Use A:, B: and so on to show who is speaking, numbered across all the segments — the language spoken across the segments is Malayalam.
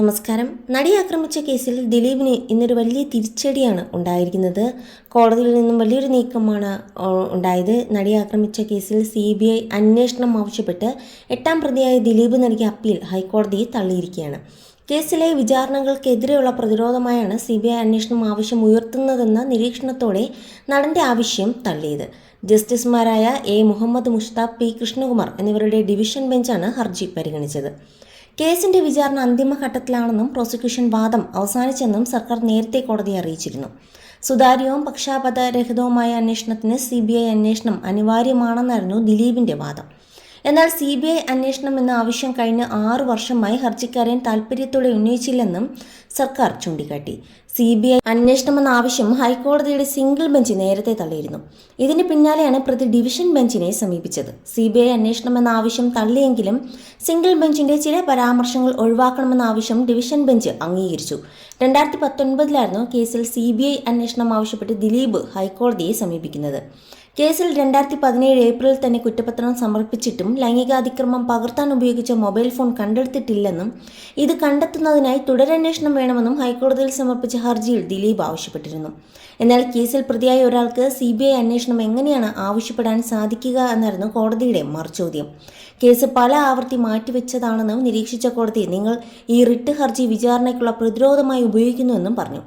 A: നമസ്കാരം. നടിയെ ആക്രമിച്ച കേസിൽ ദിലീപിന് ഇന്നൊരു വലിയ തിരിച്ചടിയാണ് ഉണ്ടായിരിക്കുന്നത്. കോടതിയിൽ നിന്നും വലിയൊരു നീക്കമാണ് ഉണ്ടായത്. നടിയെ ആക്രമിച്ച കേസിൽ CBI അന്വേഷണം ആവശ്യപ്പെട്ട് 8ാം പ്രതിയായ ദിലീപ് നൽകിയ അപ്പീൽ ഹൈക്കോടതി തള്ളിയിരിക്കുകയാണ്. കേസിലെ വിചാരണകൾക്കെതിരെയുള്ള പ്രതിരോധമായാണ് CBI അന്വേഷണം ആവശ്യം ഉയർത്തുന്നതെന്ന നിരീക്ഷണത്തോടെ നടന്റെ ആവശ്യം തള്ളിയത്. ജസ്റ്റിസുമാരായ A. മുഹമ്മദ് മുഷ്താഖ്, P. കൃഷ്ണകുമാർ എന്നിവരുടെ ഡിവിഷൻ ബെഞ്ചാണ് ഹർജി പരിഗണിച്ചത്. കേസിന്റെ വിചാരണ അന്തിമഘട്ടത്തിലാണെന്നും പ്രോസിക്യൂഷൻ വാദം അവസാനിച്ചെന്നും സർക്കാർ നേരത്തെ കോടതിയെ അറിയിച്ചിരുന്നു. സുതാര്യവും പക്ഷാപാതരഹിതവുമായ അന്വേഷണത്തിന് CBI അന്വേഷണം അനിവാര്യമാണെന്നായിരുന്നു ദിലീപിന്റെ വാദം. എന്നാൽ CBI അന്വേഷണം എന്ന ആവശ്യം കഴിഞ്ഞ 6 വർഷമായി ഹർജിക്കാരൻ താൽപ്പര്യത്തോടെ ഉന്നയിച്ചില്ലെന്നും സർക്കാർ ചൂണ്ടിക്കാട്ടി. CBI അന്വേഷണമെന്ന ആവശ്യം ഹൈക്കോടതിയുടെ സിംഗിൾ ബെഞ്ച് നേരത്തെ തള്ളിയിരുന്നു. ഇതിന് പിന്നാലെയാണ് പ്രതി ഡിവിഷൻ ബെഞ്ചിനെ സമീപിച്ചത്. CBI അന്വേഷണമെന്ന ആവശ്യം തള്ളിയെങ്കിലും സിംഗിൾ ബെഞ്ചിന്റെ ചില പരാമർശങ്ങൾ ഒഴിവാക്കണമെന്ന ആവശ്യം ഡിവിഷൻ ബെഞ്ച് അംഗീകരിച്ചു. 2019 കേസിൽ CBI അന്വേഷണം ആവശ്യപ്പെട്ട് ദിലീപ് ഹൈക്കോടതിയെ സമീപിക്കുന്നത്. കേസിൽ 2017 ഏപ്രിലിൽ തന്നെ കുറ്റപത്രം സമർപ്പിച്ചിട്ടും ലൈംഗികാതിക്രമം പകർത്താൻ ഉപയോഗിച്ച മൊബൈൽ ഫോൺ കണ്ടെടുത്തിട്ടില്ലെന്നും ഇത് കണ്ടെത്തുന്നതിനായി തുടരന്വേഷണം വേണമെന്നും ഹൈക്കോടതിയിൽ സമർപ്പിച്ച ഹർജിയിൽ ദിലീപ് ആവശ്യപ്പെട്ടിരുന്നു. എന്നാൽ കേസിൽ പ്രതിയായ ഒരാൾക്ക് CBI അന്വേഷണം എങ്ങനെയാണ് ആവശ്യപ്പെടാൻ സാധിക്കുക എന്നായിരുന്നു കോടതിയുടെ മറുചോദ്യം. കേസ് പല ആവർത്തി മാറ്റിവെച്ചതാണെന്ന് നിരീക്ഷിച്ച കോടതി നിങ്ങൾ ഈ റിട്ട് ഹർജി വിചാരണയ്ക്കുള്ള പ്രതിരോധമായി ഉപയോഗിക്കുന്നുവെന്നും പറഞ്ഞു.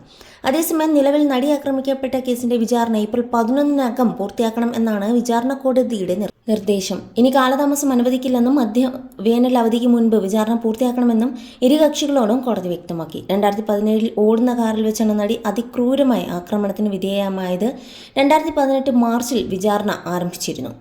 A: അതേസമയം നിലവിൽ നടി ആക്രമിക്കപ്പെട്ട കേസിന്റെ വിചാരണ ഏപ്രിൽ 11-നകം പൂർത്തിയാക്കണം എന്നാണ് വിചാരണ കോടതിയുടെ നിർദ്ദേശം. ഇനി കാലതാമസം അനുവദിക്കില്ലെന്നും വേനൽ അവധിക്ക് മുൻപ് വിചാരണ പൂർത്തിയാക്കണമെന്നും ഇരു കക്ഷികളോടും കോടതി വ്യക്തമാക്കി. 2017 ഓടുന്ന കാറിൽ വെച്ചാണ് നടി അതിക്രൂരമായി ആക്രമണത്തിന് വിധേയമായത്. 2018 മാർച്ചിൽ വിചാരണ ആരംഭിച്ചിരുന്നു.